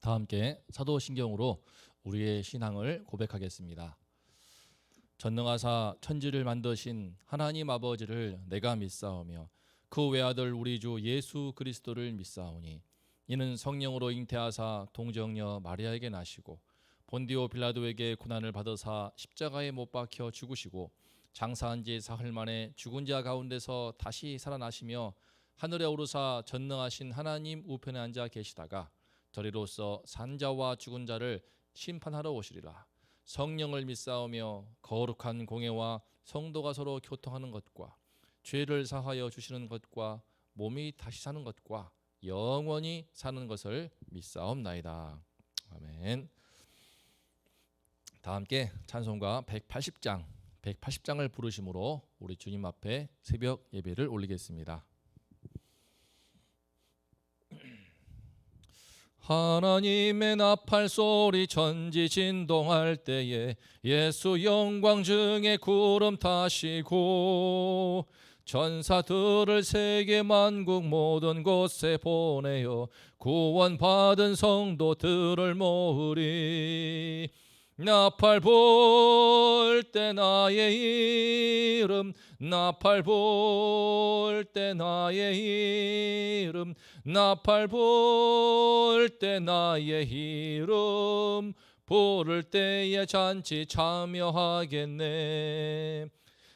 다 함께 사도신경으로 우리의 신앙을 고백하겠습니다. 전능하사 천지를 만드신 하나님 아버지를 내가 믿사오며 그 외아들 우리 주 예수 그리스도를 믿사오니 이는 성령으로 잉태하사 동정녀 마리아에게 나시고 본디오 빌라도에게 고난을 받으사 십자가에 못 박혀 죽으시고 장사한 지 사흘 만에 죽은 자 가운데서 다시 살아나시며 하늘에 오르사 전능하신 하나님 우편에 앉아 계시다가 저리로서 산자와 죽은 자를 심판하러 오시리라. 성령을 믿사오며 거룩한 공예와 성도가 서로 교통하는 것과 죄를 사하여 주시는 것과 몸이 다시 사는 것과 영원히 사는 것을 믿사옵나이다. 아멘. 다 함께 찬송가 180장을 부르심으로 우리 주님 앞에 새벽 예배를 올리겠습니다. 하나님의 나팔 소리 천지 진동할 때에 예수 영광 중에 구름 타시고 천사들을 세계 만국 모든 곳에 보내어 구원받은 성도들을 모으리. 나팔 불 때 나의 이름, 나팔 불 때 나의 이름, 나팔 불 때 나의 이름, 부를 때에 잔치 참여하겠네.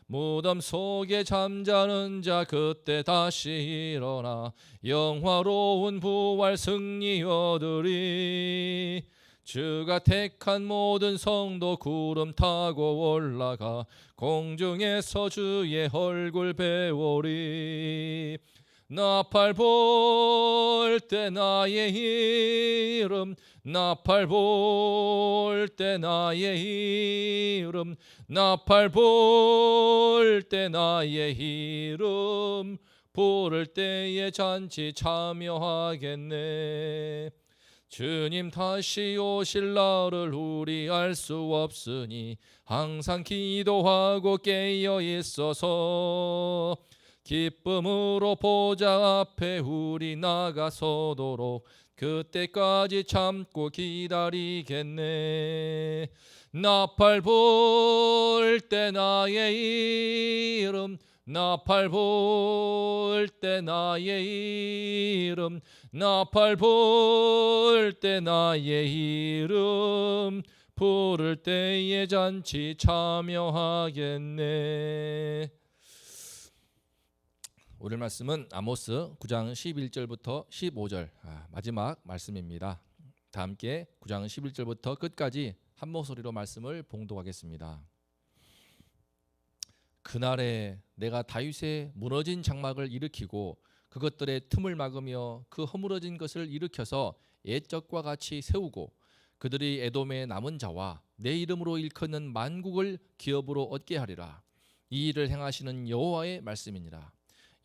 무덤 속에 잠자는 자 그때 다시 일어나 영화로운 부활 승리 얻으리. 주가 택한 모든 성도 구름 타고 올라가 공중에서 주의 얼굴 배우리. 나팔 불 때 나의 이름, 나팔 불 때 나의 이름, 나팔 불 때 나의 이름, 부를 때에 잔치 참여하겠네. 주님 다시 오실 날을 우리 알 수 없으니 항상 기도하고 깨어 있어서 기쁨으로 보좌 앞에 우리 나가서도록 그때까지 참고 기다리겠네. 나팔 불 때 나의 이름, 나팔 불 때 나의 이름, 나팔 불 때 나의 이름, 부를 때에 잔치 참여하겠네. 오늘 말씀은 아모스 9장 11절부터 15절 마지막 말씀입니다. 다 함께 9장 11절부터 끝까지 한 목소리로 말씀을 봉독하겠습니다. 그날에 내가 다윗의 무너진 장막을 일으키고 그것들의 틈을 막으며 그 허물어진 것을 일으켜서 옛적과 같이 세우고 그들이 에돔의 남은 자와 내 이름으로 일컫는 만국을 기업으로 얻게 하리라. 이 일을 행하시는 여호와의 말씀이니라.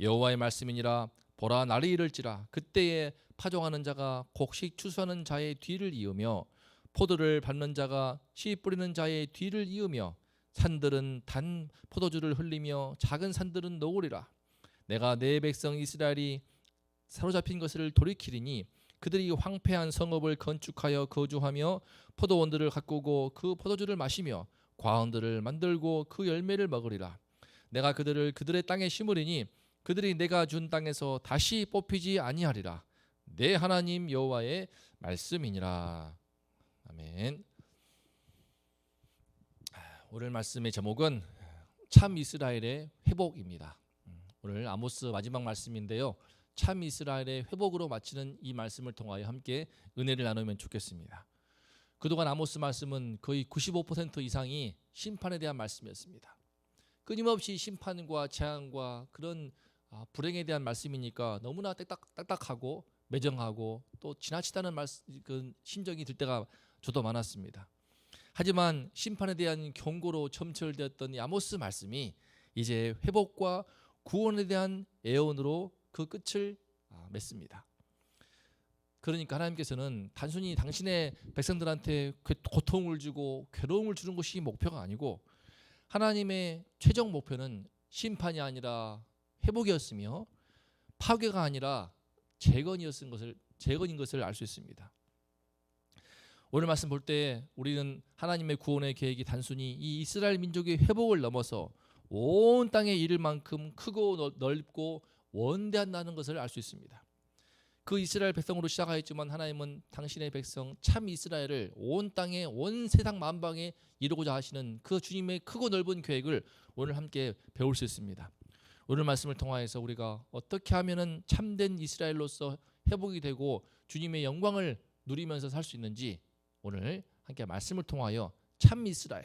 여호와의 말씀이니라. 보라, 날이 이를지라 그때에 파종하는 자가 곡식 추수하는 자의 뒤를 이으며 포도를 밟는 자가 씨 뿌리는 자의 뒤를 이으며 산들은 단 포도주를 흘리며 작은 산들은 녹으리라. 내가 내 백성 이스라엘이 사로잡힌 것을 돌이키리니 그들이 황폐한 성읍을 건축하여 거주하며 포도원들을 가꾸고 그 포도주를 마시며 과원들을 만들고 그 열매를 먹으리라. 내가 그들을 그들의 땅에 심으리니 그들이 내가 준 땅에서 다시 뽑히지 아니하리라. 내 하나님 여호와의 말씀이니라. 아멘. 오늘 말씀의 제목은 참 이스라엘의 회복입니다. 오늘 아모스 마지막 말씀인데요. 참 이스라엘의 회복으로 마치는 이 말씀을 통하여 함께 은혜를 나누면 좋겠습니다. 그동안 아모스 말씀은 거의 95% 이상이 심판에 대한 말씀이었습니다. 끊임없이 심판과 재앙과 그런 불행에 대한 말씀이니까 너무나 딱딱하고 매정하고 또 지나치다는 그 심정이 들 때가 저도 많았습니다. 하지만 심판에 대한 경고로 점철되었던 이 아모스 말씀이 이제 회복과 구원에 대한 예언으로 그 끝을 맺습니다. 그러니까 하나님께서는 단순히 당신의 백성들한테 고통을 주고 괴로움을 주는 것이 목표가 아니고 하나님의 최종 목표는 심판이 아니라 회복이었으며 파괴가 아니라 재건인 것을 알 수 있습니다. 오늘 말씀 볼 때 우리는 하나님의 구원의 계획이 단순히 이 이스라엘 민족의 회복을 넘어서 온 땅에 이를 만큼 크고 넓고 원대한다는 것을 알 수 있습니다. 그 이스라엘 백성으로 시작하였지만 하나님은 당신의 백성 참 이스라엘을 온 땅에 온 세상 만방에 이루고자 하시는 그 주님의 크고 넓은 계획을 오늘 함께 배울 수 있습니다. 오늘 말씀을 통하여서 우리가 어떻게 하면은 참된 이스라엘로서 회복이 되고 주님의 영광을 누리면서 살 수 있는지 오늘 함께 말씀을 통하여 참 이스라엘,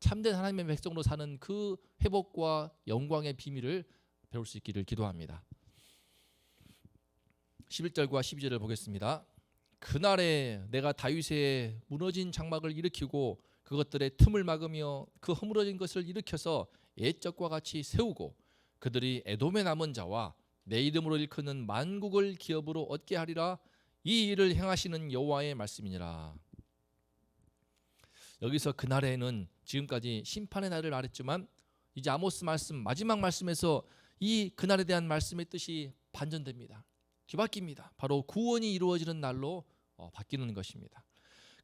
참된 하나님의 백성으로 사는 그 회복과 영광의 비밀을 배울 수 있기를 기도합니다. 11절과 12절을 보겠습니다. 그날에 내가 다윗의 무너진 장막을 일으키고 그것들의 틈을 막으며 그 허물어진 것을 일으켜서 옛적과 같이 세우고 그들이 에돔의 남은 자와 내 이름으로 일컫는 만국을 기업으로 얻게 하리라. 이 일을 행하시는 여호와의 말씀이니라. 여기서 그날에는 지금까지 심판의 날을 말했지만 이제 아모스 말씀 마지막 말씀에서 이 그날에 대한 말씀의 뜻이 반전됩니다. 뒤바뀝니다. 바로 구원이 이루어지는 날로 바뀌는 것입니다.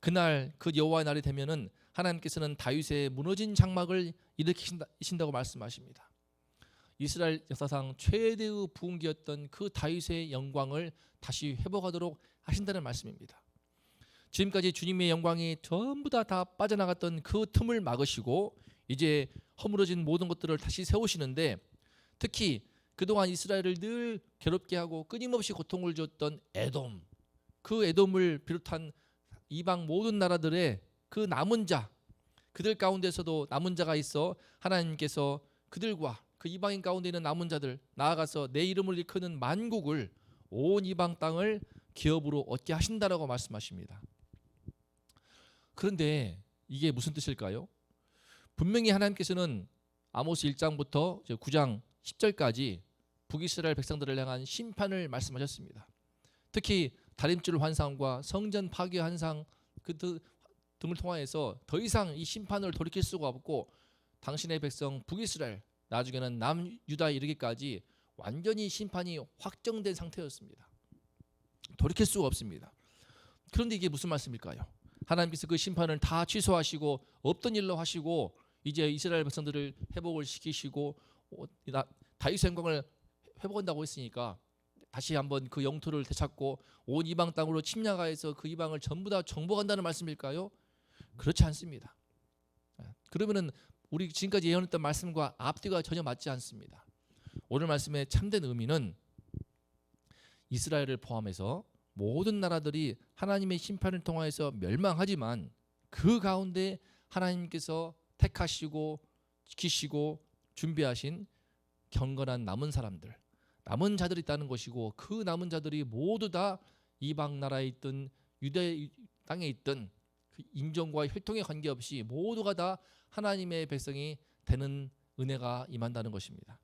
그날 그 여호와의 날이 되면은 하나님께서는 다윗의 무너진 장막을 일으키신다고 말씀하십니다. 이스라엘 역사상 최대의 부흥기였던 그 다윗의 영광을 다시 회복하도록 하신다는 말씀입니다. 지금까지 주님의 영광이 전부 다 빠져나갔던 그 틈을 막으시고 이제 허물어진 모든 것들을 다시 세우시는데 특히 그동안 이스라엘을 늘 괴롭게 하고 끊임없이 고통을 줬던 에돔, 그 에돔을 비롯한 이방 모든 나라들의 그 남은 자, 그들 가운데서도 남은 자가 있어 하나님께서 그들과 그 이방인 가운데 있는 남은 자들 나아가서 내 이름을 일컫는 만국을 온 이방 땅을 기업으로 얻게 하신다라고 말씀하십니다. 그런데 이게 무슨 뜻일까요? 분명히 하나님께서는 아모스 1장부터 9장 10절까지 북이스라엘 백성들을 향한 심판을 말씀하셨습니다. 특히 다림줄 환상과 성전 파괴 환상 그 등을 통하여서 더 이상 이 심판을 돌이킬 수가 없고 당신의 백성 북이스라엘 나중에는 남유다에 이르기까지 완전히 심판이 확정된 상태였습니다. 돌이킬 수가 없습니다. 그런데 이게 무슨 말씀일까요? 하나님께서 그 심판을 다 취소하시고 없던 일로 하시고 이제 이스라엘 백성들을 회복을 시키시고 다윗의 영광을 회복한다고 했으니까 다시 한번 그 영토를 되찾고 온 이방 땅으로 침략하여서 그 이방을 전부 다 정복한다는 말씀일까요? 그렇지 않습니다. 그러면은 우리 지금까지 예언했던 말씀과 앞뒤가 전혀 맞지 않습니다. 오늘 말씀의 참된 의미는 이스라엘을 포함해서 모든 나라들이 하나님의 심판을 통하여서 멸망하지만 그 가운데 하나님께서 택하시고 지키시고 준비하신 경건한 남은 사람들, 남은 자들이 있다는 것이고 그 남은 자들이 모두 다 이방 나라에 있든 유대 땅에 있든 그 인종과 혈통에 관계없이 모두가 다 하나님의 백성이 되는 은혜가 임한다는 것입니다.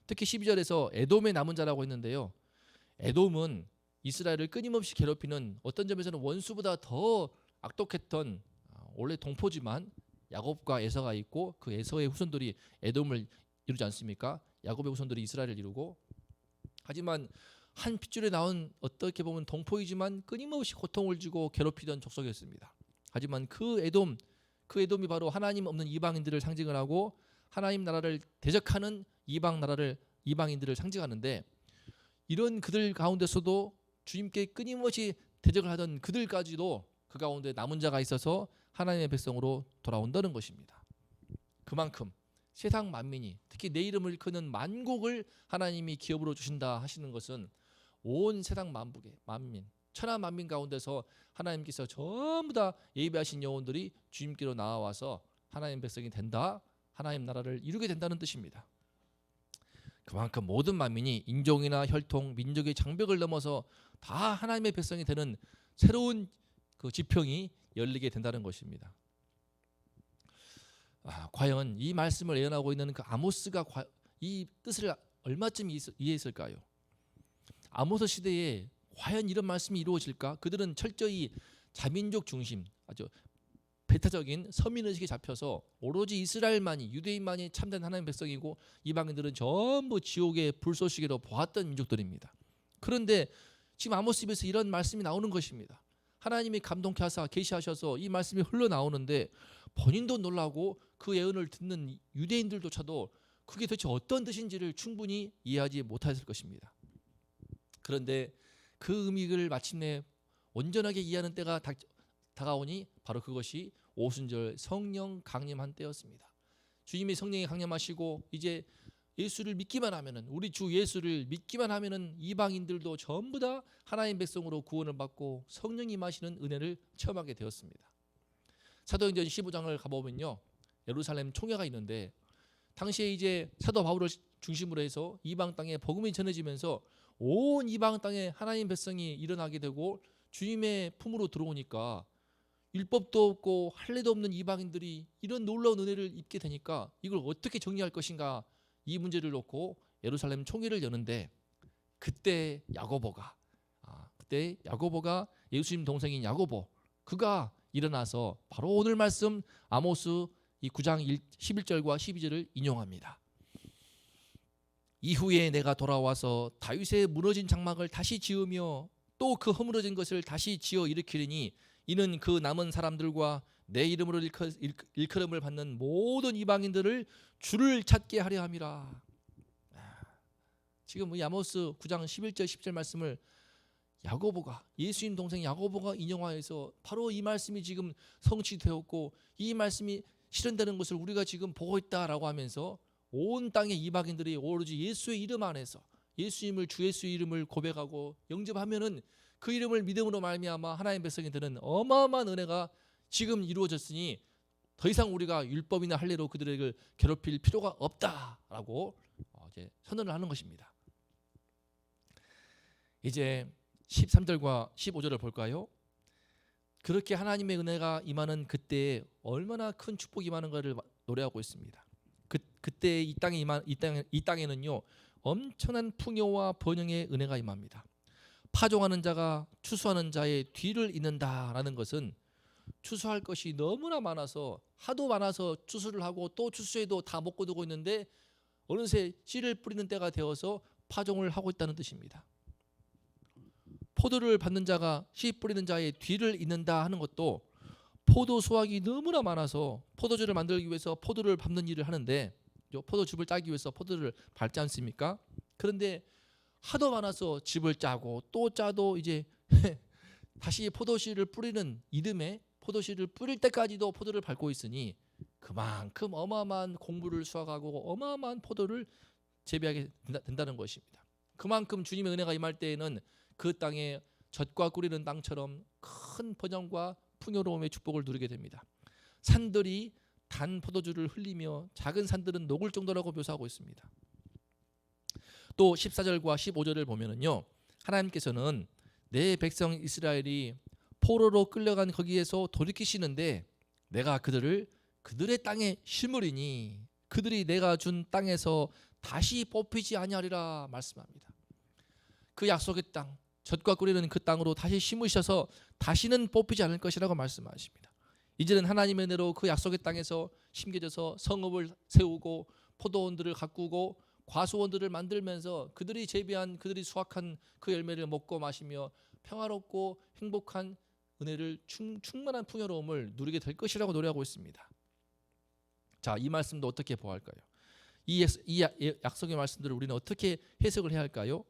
특히 12절에서 에돔의 남은 자라고 했는데요. 에돔은 이스라엘을 끊임없이 괴롭히는 어떤 점에서는 원수보다 더 악독했던 원래 동포지만 야곱과 에서가 있고 그 에서의 후손들이 에돔을 이루지 않습니까? 야곱의 후손들이 이스라엘을 이루고 하지만 한 핏줄에 나온 어떻게 보면 동포이지만 끊임없이 고통을 주고 괴롭히던 족속이었습니다. 하지만 그 에돔이 바로 하나님 없는 이방인들을 상징을 하고 하나님 나라를 대적하는 이방인들을 상징하는데 이런 그들 가운데서도 주님께 끊임없이 대적을 하던 그들까지도 그 가운데 남은 자가 있어서 하나님의 백성으로 돌아온다는 것입니다. 그만큼 세상 만민이 특히 내 이름을 일컫는 만국을 하나님이 기업으로 주신다 하시는 것은 온 세상 만민 천하 만민 가운데서 하나님께서 전부 다 예비하신 영혼들이 주님께로 나와서 하나님 백성이 된다, 하나님 나라를 이루게 된다는 뜻입니다. 그만큼 모든 만민이 인종이나 혈통, 민족의 장벽을 넘어서 다 하나님의 백성이 되는 새로운 그 지평이 열리게 된다는 것입니다. 과연 이 말씀을 예언하고 있는 그 아모스가 이 뜻을 얼마쯤 이해했을까요? 아모스 시대에 과연 이런 말씀이 이루어질까? 그들은 철저히 자민족 중심, 아주 배타적인 서민의식에 잡혀서 오로지 이스라엘만이 유대인만이 참된 하나님 백성이고 이방인들은 전부 지옥의 불쏘시개로 보았던 민족들입니다. 그런데 지금 아모스 입에서 이런 말씀이 나오는 것입니다. 하나님이 감동케 하사 계시하셔서 이 말씀이 흘러나오는데 본인도 놀라고 그 예언을 듣는 유대인들조차도 그게 도대체 어떤 뜻인지를 충분히 이해하지 못했을 것입니다. 그런데 그 의미를 마침내 온전하게 이해하는 때가 다가오니 바로 그것이 오순절 성령 강림한 때였습니다. 주님이 성령이 강림하시고 이제 예수를 믿기만 하면은, 우리 주 예수를 믿기만 하면은 이방인들도 전부 다 하나님 백성으로 구원을 받고 성령이 임하시는 은혜를 체험하게 되었습니다. 사도행전 15장을 가보면요, 예루살렘 총회가 있는데 당시에 이제 사도 바울을 중심으로 해서 이방 땅에 복음이 전해지면서 온 이방 땅에 하나님 백성이 일어나게 되고 주님의 품으로 들어오니까 율법도 없고 할례도 없는 이방인들이 이런 놀라운 은혜를 입게 되니까 이걸 어떻게 정리할 것인가, 이 문제를 놓고 예루살렘 총회를 여는데 그때 야고보가 예수님 동생인 야고보, 그가 일어나서 바로 오늘 말씀 아모스 이 9장 11절과 12절을 인용합니다. 이후에 내가 돌아와서 다윗의 무너진 장막을 다시 지으며 또 그 허물어진 것을 다시 지어 일으키리니 이는 그 남은 사람들과 내 이름으로 일컬음을 받는 모든 이방인들을 주를 찾게 하려 함이라. 지금 이 아모스 9장 11절 10절 말씀을 야고보가, 예수님 동생 야고보가 인용하여서 바로 이 말씀이 지금 성취되었고 이 말씀이 실현되는 것을 우리가 지금 보고 있다라고 하면서 온 땅의 이방인들이 오로지 예수의 이름 안에서 예수님을 주 예수의 이름을 고백하고 영접하면은 그 이름을 믿음으로 말미암아 하나님의 백성이들은 어마어마한 은혜가 지금 이루어졌으니 더 이상 우리가 율법이나 할례로 그들에게 괴롭힐 필요가 없다라고 이제 선언을 하는 것입니다. 이제 13절과 15절을 볼까요? 그렇게 하나님의 은혜가 임하는 그때에 얼마나 큰 축복이 임하는가를 노래하고 있습니다. 그때 이 땅에는요 엄청난 풍요와 번영의 은혜가 임합니다. 파종하는 자가 추수하는 자의 뒤를 잇는다라는 것은 추수할 것이 너무나 많아서 하도 많아서 추수를 하고 또 추수해도 다 먹고 두고 있는데 어느새 씨를 뿌리는 때가 되어서 파종을 하고 있다는 뜻입니다. 포도를 받는 자가 씨 뿌리는 자의 뒤를 잇는다 하는 것도 포도 수확이 너무나 많아서 포도주를 만들기 위해서 포도를 밟는 일을 하는데, 포도즙을 따기 위해서 포도를 밟지 않습니까? 그런데 하도 많아서 즙을 짜고 또 짜도 이제 다시 포도씨를 뿌리는 이듬해 포도씨를 뿌릴 때까지도 포도를 밟고 있으니 그만큼 어마어마한 공부를 수확하고 어마어마한 포도를 재배하게 된다는 것입니다. 그만큼 주님의 은혜가 임할 때에는 그 땅에 젖과 꿀이는 땅처럼 큰 번영과 풍요로움의 축복을 누리게 됩니다. 산들이 단 포도주를 흘리며 작은 산들은 녹을 정도라고 묘사하고 있습니다. 또 14절과 15절을 보면은요, 하나님께서는 내 백성 이스라엘이 포로로 끌려간 거기에서 돌이키시는데 내가 그들을 그들의 땅에 심으리니 그들이 내가 준 땅에서 다시 뽑히지 아니하리라 말씀합니다. 그 약속의 땅, 젖과 꿀이는 그 땅으로 다시 심으셔서 다시는 뽑히지 않을 것이라고 말씀하십니다. 이제는 하나님의 은혜로 그 약속의 땅에서 심겨져서 성읍을 세우고 포도원들을 가꾸고 과수원들을 만들면서 그들이 재배한, 그들이 수확한 그 열매를 먹고 마시며 평화롭고 행복한 은혜를 충만한 풍요로움을 누리게 될 것이라고 노래하고 있습니다. 자, 이 말씀도 어떻게 보아할까요? 이 약속의 말씀들을 우리는 어떻게 해석을 해야 할까요?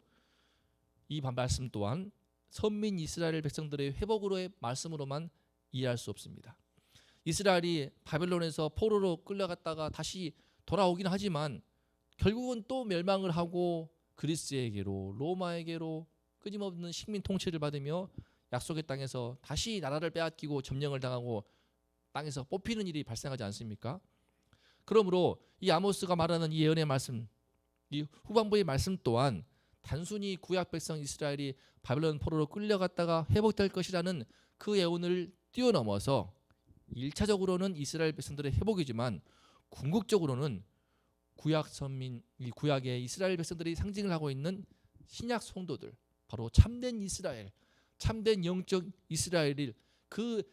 이 말씀 또한 선민 이스라엘 백성들의 회복으로의 말씀으로만 이해할 수 없습니다. 이스라엘이 바벨론에서 포로로 끌려갔다가 다시 돌아오긴 하지만 결국은 또 멸망을 하고 그리스에게로, 로마에게로 끊임없는 식민 통치를 받으며 약속의 땅에서 다시 나라를 빼앗기고 점령을 당하고 땅에서 뽑히는 일이 발생하지 않습니까? 그러므로 이 아모스가 말하는 이 예언의 말씀, 이 후반부의 말씀 또한 단순히 구약 백성 이스라엘이 바벨론 포로로 끌려갔다가 회복될 것이라는 그 예언을 뛰어넘어서 1차적으로는 이스라엘 백성들의 회복이지만 궁극적으로는 구약 선민, 이 구약의 이스라엘 백성들이 상징을 하고 있는 신약 성도들, 바로 참된 이스라엘, 참된 영적 이스라엘일 그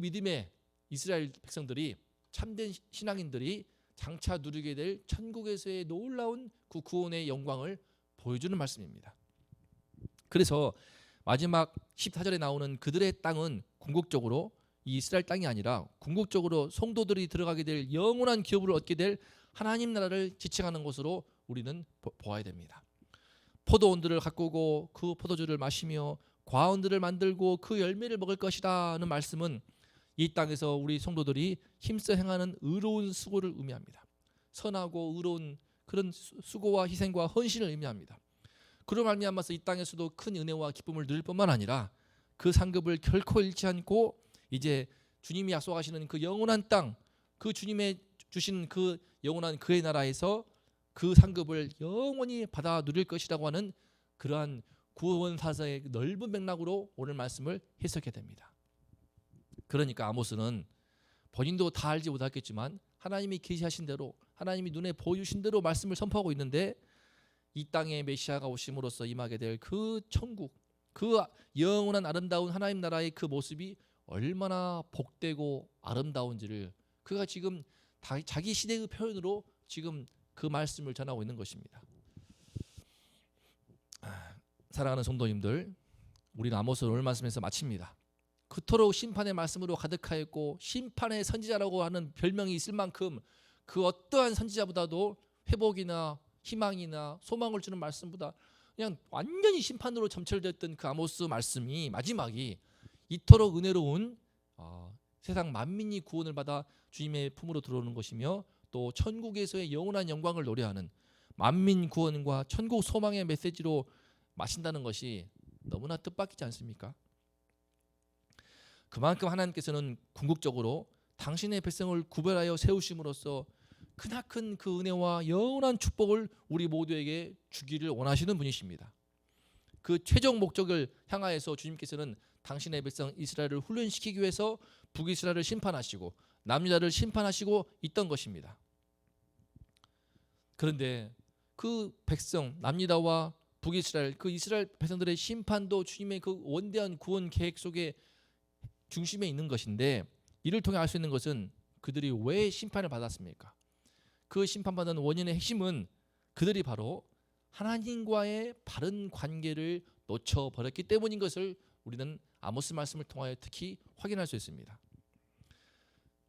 믿음의 이스라엘 백성들이, 참된 신앙인들이 장차 누리게 될 천국에서의 놀라운 그 구원의 영광을 보여주는 말씀입니다. 그래서 마지막 14절에 나오는 그들의 땅은 궁극적으로 이 이스라엘 땅이 아니라 궁극적으로 성도들이 들어가게 될 영원한 기업을 얻게 될 하나님 나라를 지칭하는 것으로 우리는 보아야 됩니다. 포도원들을 가꾸고 그 포도주를 마시며 과원들을 만들고 그 열매를 먹을 것이라는 말씀은 이 땅에서 우리 성도들이 힘써 행하는 의로운 수고를 의미합니다. 선하고 의로운 그런 수고와 희생과 헌신을 의미합니다. 그로 말미암아서 이 땅에서도 큰 은혜와 기쁨을 누릴 뿐만 아니라 그 상급을 결코 잃지 않고 이제 주님이 약속하시는 그 영원한 땅, 그 주님의 주신 그 영원한 그의 나라에서 그 상급을 영원히 받아 누릴 것이라고 하는 그러한 구원사사의 넓은 맥락으로 오늘 말씀을 해석해야 됩니다. 그러니까 아모스는 본인도 다 알지 못했겠지만 하나님이 계시하신 대로, 하나님이 눈에 보여주신 대로 말씀을 선포하고 있는데, 이 땅에 메시아가 오심으로써 임하게 될 그 천국, 그 영원한 아름다운 하나님 나라의 그 모습이 얼마나 복되고 아름다운지를 그가 지금 자기 시대의 표현으로 지금 그 말씀을 전하고 있는 것입니다. 사랑하는 성도님들, 우리는 아모스를 오늘 말씀에서 마칩니다. 그토록 심판의 말씀으로 가득하였고 심판의 선지자라고 하는 별명이 있을 만큼 그 어떠한 선지자보다도 회복이나 희망이나 소망을 주는 말씀보다 그냥 완전히 심판으로 점철됐던 그 아모스 말씀이 마지막이 이토록 은혜로운 세상 만민이 구원을 받아 주님의 품으로 들어오는 것이며 또 천국에서의 영원한 영광을 노래하는 만민 구원과 천국 소망의 메시지로 마신다는 것이 너무나 뜻밖이지 않습니까? 그만큼 하나님께서는 궁극적으로 당신의 백성을 구별하여 세우심으로써 크나큰 그 은혜와 영원한 축복을 우리 모두에게 주기를 원하시는 분이십니다. 그 최종 목적을 향하여서 주님께서는 당신의 백성 이스라엘을 훈련시키기 위해서 북이스라엘을 심판하시고 남유다를 심판하시고 있던 것입니다. 그런데 그 백성 남유다와 북이스라엘, 그 이스라엘 백성들의 심판도 주님의 그 원대한 구원 계획 속에 중심에 있는 것인데, 이를 통해 알 수 있는 것은 그들이 왜 심판을 받았습니까? 그 심판받은 원인의 핵심은 그들이 바로 하나님과의 바른 관계를 놓쳐버렸기 때문인 것을 우리는 아모스 말씀을 통하여 특히 확인할 수 있습니다.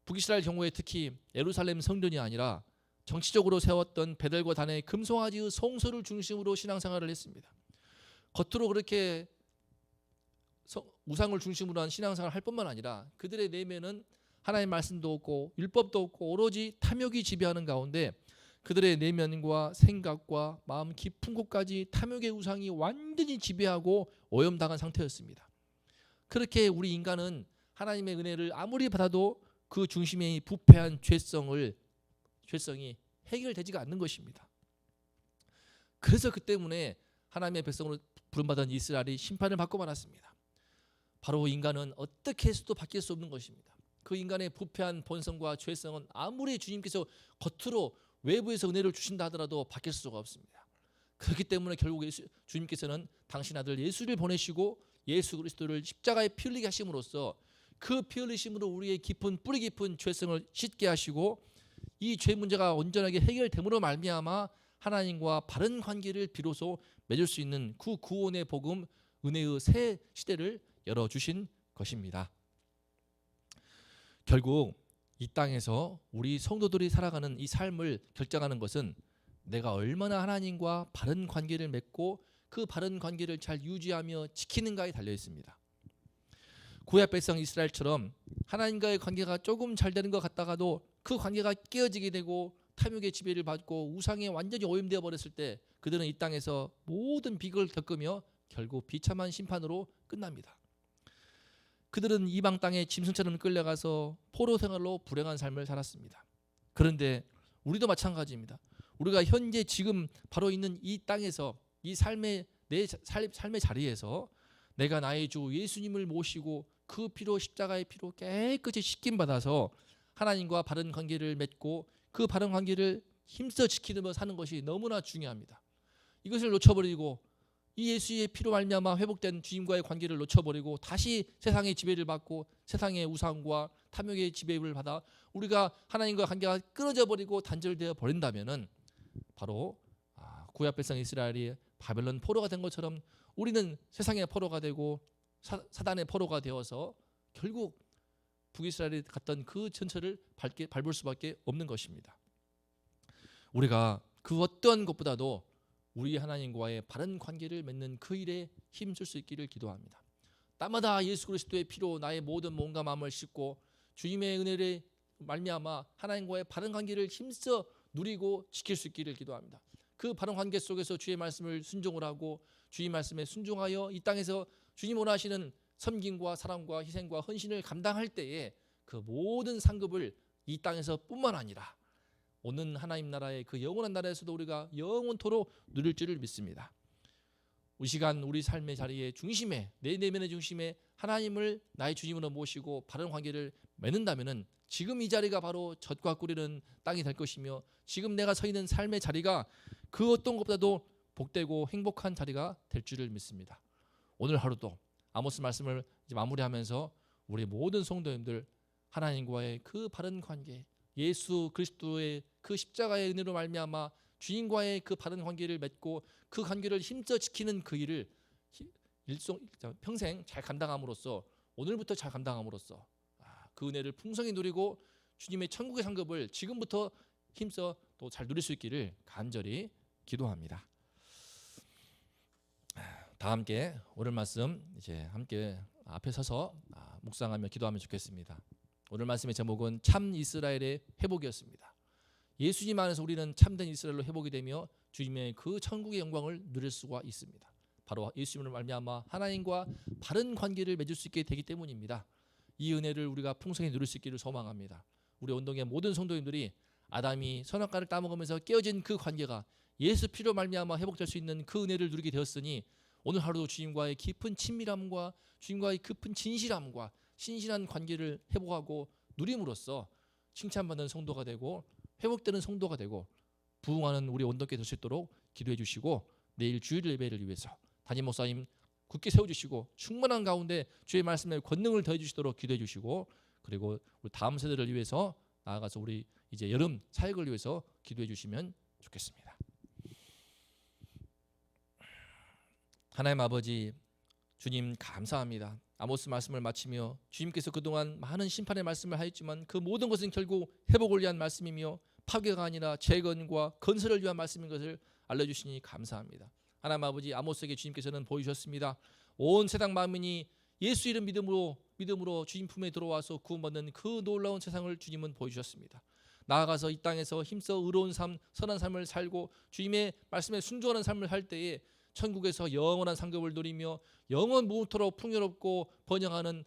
북이스라엘 경우에 특히 예루살렘 성전이 아니라 정치적으로 세웠던 베델과 단의 금송아지의 성소를 중심으로 신앙생활을 했습니다. 겉으로 그렇게 우상을 중심으로 한 신앙생활을 할 뿐만 아니라 그들의 내면은 하나님의 말씀도 없고 율법도 없고 오로지 탐욕이 지배하는 가운데 그들의 내면과 생각과 마음 깊은 곳까지 탐욕의 우상이 완전히 지배하고 오염당한 상태였습니다. 그렇게 우리 인간은 하나님의 은혜를 아무리 받아도 그 중심의 부패한 죄성이 해결되지가 않는 것입니다. 그래서 그 때문에 하나님의 백성으로 부름받은 이스라엘이 심판을 받고 말았습니다. 바로 인간은 어떻게 해서도 바뀔 수 없는 것입니다. 그 인간의 부패한 본성과 죄성은 아무리 주님께서 겉으로 외부에서 은혜를 주신다 하더라도 바뀔 수가 없습니다. 그렇기 때문에 결국 주님께서는 당신 아들 예수를 보내시고 예수 그리스도를 십자가에 피 흘리게 하심으로써 그 피 흘리심으로 우리의 뿌리 깊은 죄성을 씻게 하시고 이 죄 문제가 온전하게 해결됨으로 말미암아 하나님과 바른 관계를 비로소 맺을 수 있는 그 구원의 복음, 은혜의 새 시대를 열어주신 것입니다. 결국 이 땅에서 우리 성도들이 살아가는 이 삶을 결정하는 것은 내가 얼마나 하나님과 바른 관계를 맺고 그 바른 관계를 잘 유지하며 지키는가에 달려 있습니다. 구약 백성 이스라엘처럼 하나님과의 관계가 조금 잘 되는 것 같다가도 그 관계가 깨어지게 되고 탐욕의 지배를 받고 우상에 완전히 오염되어 버렸을 때 그들은 이 땅에서 모든 비극을 겪으며 결국 비참한 심판으로 끝납니다. 그들은 이방 땅에 짐승처럼 끌려가서 포로 생활로 불행한 삶을 살았습니다. 그런데 우리도 마찬가지입니다. 우리가 현재 지금 바로 있는 이 땅에서 이 삶의 자리에서 내가 나의 주 예수님을 모시고 그 피로 십자가의 피로 깨끗이 씻김 받아서 하나님과 바른 관계를 맺고 그 바른 관계를 힘써 지키며 사는 것이 너무나 중요합니다. 이것을 놓쳐버리고 이 예수의 피로 말미암아 회복된 주님과의 관계를 놓쳐버리고 다시 세상의 지배를 받고 세상의 우상과 탐욕의 지배를 받아 우리가 하나님과 관계가 끊어져 버리고 단절되어 버린다면은 바로 구약 백성 이스라엘이 바벨론 포로가 된 것처럼 우리는 세상의 포로가 되고 사단의 포로가 되어서 결국 북이스라엘이 갔던 그 전철을 밟을 수밖에 없는 것입니다. 우리가 그 어떤 것보다도 우리 하나님과의 바른 관계를 맺는 그 일에 힘쓸 수 있기를 기도합니다. 따마다 예수 그리스도의 피로 나의 모든 몸과 마음을 씻고 주님의 은혜를 말미암아 하나님과의 바른 관계를 힘써 누리고 지킬 수 있기를 기도합니다. 그 바른 관계 속에서 주의 말씀을 순종을 하고 주의 말씀에 순종하여 이 땅에서 주님 원하시는 섬김과 사랑과 희생과 헌신을 감당할 때에 그 모든 상급을 이 땅에서 뿐만 아니라 오는 하나님 나라의 그 영원한 나라에서도 우리가 영원토록 누릴 줄을 믿습니다. 이 시간 우리 삶의 자리의 중심에, 내 내면의 중심에 하나님을 나의 주님으로 모시고 바른 관계를 맺는다면은 지금 이 자리가 바로 젖과 꿀이는 땅이 될 것이며 지금 내가 서 있는 삶의 자리가 그 어떤 것보다도 복되고 행복한 자리가 될 줄을 믿습니다. 오늘 하루도 아모스 말씀을 이제 마무리하면서 우리 모든 성도님들 하나님과의 그 바른 관계, 예수 그리스도의 그 십자가의 은혜로 말미암아 주님과의 그 바른 관계를 맺고 그 관계를 힘써 지키는 그 일을 평생 잘 감당함으로써 오늘부터 잘 감당함으로써 그 은혜를 풍성히 누리고 주님의 천국의 상급을 지금부터 힘써 또 잘 누릴 수 있기를 간절히 기도합니다. 다 함께 오늘 말씀 이제 함께 앞에 서서 묵상하며 기도하면 좋겠습니다. 오늘 말씀의 제목은 참 이스라엘의 회복이었습니다. 예수님 안에서 우리는 참된 이스라엘로 회복이 되며 주님의 그 천국의 영광을 누릴 수가 있습니다. 바로 예수님을 말미암아 하나님과 바른 관계를 맺을 수 있게 되기 때문입니다. 이 은혜를 우리가 풍성히 누릴 수 있기를 소망합니다. 우리 온동의 모든 성도님들이 아담이 선악과를 따먹으면서 깨어진 그 관계가 예수 피로 말미암아 회복될 수 있는 그 은혜를 누리게 되었으니 오늘 하루도 주님과의 깊은 친밀함과 주님과의 깊은 진실함과 신실한 관계를 회복하고 누림으로써 칭찬받는 성도가 되고 회복되는 성도가 되고 부흥하는 우리 온동께 될 수 있도록 기도해 주시고 내일 주일 예배를 위해서 담임 목사님 굳게 세워주시고 충만한 가운데 주의 말씀에 권능을 더해 주시도록 기도해 주시고 그리고 우리 다음 세대를 위해서 나아가서 우리 이제 여름 사역을 위해서 기도해 주시면 좋겠습니다. 하나님 아버지 주님 감사합니다. 아모스 말씀을 마치며 주님께서 그동안 많은 심판의 말씀을 하였지만 그 모든 것은 결국 회복을 위한 말씀이며 파괴가 아니라 재건과 건설을 위한 말씀인 것을 알려주시니 감사합니다. 하나님 아버지 아모스에게 주님께서는 보여주셨습니다. 온 세상 만민이 예수 이름 믿음으로 주님 품에 들어와서 구원받는 그 놀라운 세상을 주님은 보여주셨습니다. 나아가서 이 땅에서 힘써 의로운 삶, 선한 삶을 살고 주님의 말씀에 순종하는 삶을 할 때에 천국에서 영원한 상급을 누리며 영원 무토록 풍요롭고 번영하는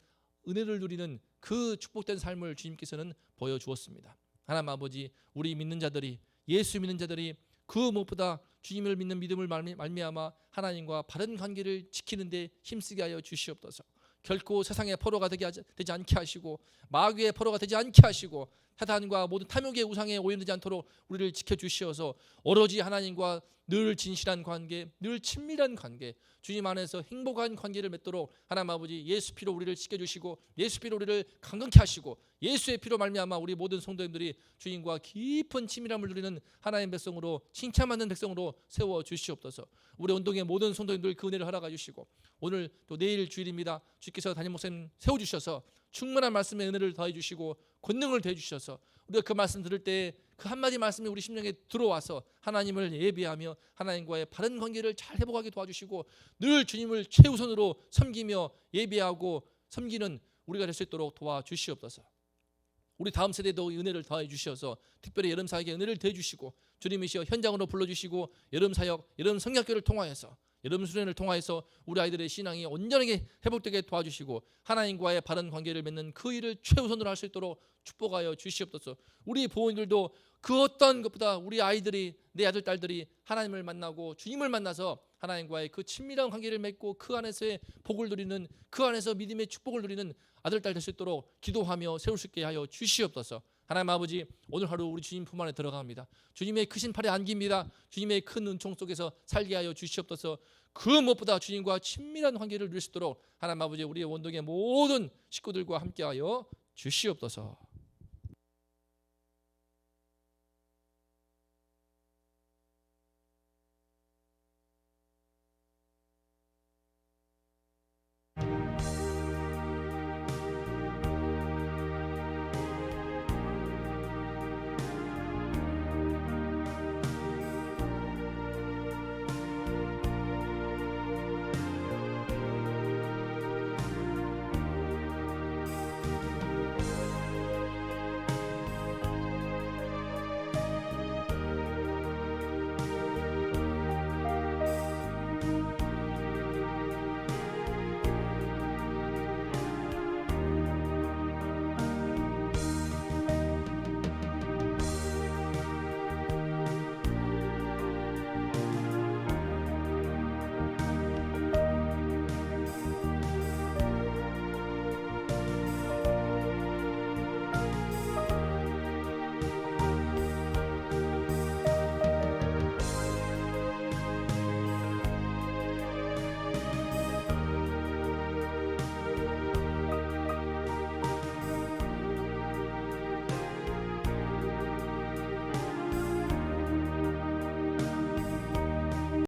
은혜를 누리는 그 축복된 삶을 주님께서는 보여주었습니다. 하나님 아버지 우리 믿는 자들이 예수 믿는 자들이 그 무엇보다 주님을 믿는 믿음을 말미암아 하나님과 바른 관계를 지키는 데 힘쓰게 하여 주시옵소서. 결코 세상의 포로가 되지 않게 하시고 마귀의 포로가 되지 않게 하시고 사단과 모든 탐욕의 우상에 오염되지 않도록 우리를 지켜주시어서 오로지 하나님과 늘 진실한 관계, 늘 친밀한 관계, 주님 안에서 행복한 관계를 맺도록 하나님 아버지 예수 피로 우리를 지켜주시고 예수 피로 우리를 강건케 하시고 예수의 피로 말미암아 우리 모든 성도님들이 주님과 깊은 친밀함을 누리는 하나님의 백성으로 칭찬받는 백성으로 세워주시옵소서. 우리 온동의 모든 성도님들 그 은혜를 허락해 주시고 오늘 또 내일 주일입니다. 주께서 담임 목사님 세워주셔서 충만한 말씀의 은혜를 더해 주시고 권능을 더해 주셔서 우리가 그 말씀 들을 때 그 한마디 말씀이 우리 심령에 들어와서 하나님을 예배하며 하나님과의 바른 관계를 잘 회복하게 도와주시고 늘 주님을 최우선으로 섬기며 예배하고 섬기는 우리가 될 수 있도록 도와주시옵소서. 우리 다음 세대도 은혜를 더해 주셔서 특별히 여름 사역에 은혜를 더해 주시고 주님이시여 현장으로 불러주시고 여름 사역, 여름 성경학교를 통하여서 여름 수련을 통하여서 우리 아이들의 신앙이 온전하게 회복되게 도와주시고 하나님과의 바른 관계를 맺는 그 일을 최우선으로 할 수 있도록 축복하여 주시옵소서. 우리 부모님들도 그 어떤 것보다 우리 아이들이 내 아들 딸들이 하나님을 만나고 주님을 만나서 하나님과의 그 친밀한 관계를 맺고 그 안에서의 복을 누리는 그 안에서 믿음의 축복을 누리는 아들 딸 될 수 있도록 기도하며 세울 수 있게 하여 주시옵소서. 하나님 아버지 오늘 하루 우리 주님 품 안에 들어갑니다. 주님의 크신 팔에 안깁니다. 주님의 큰 은총 속에서 살게 하여 주시옵소서. 그 무엇보다 주님과 친밀한 관계를 누릴 수 있도록 하나님 아버지 우리의 원동의 모든 식구들과 함께하여 주시옵소서.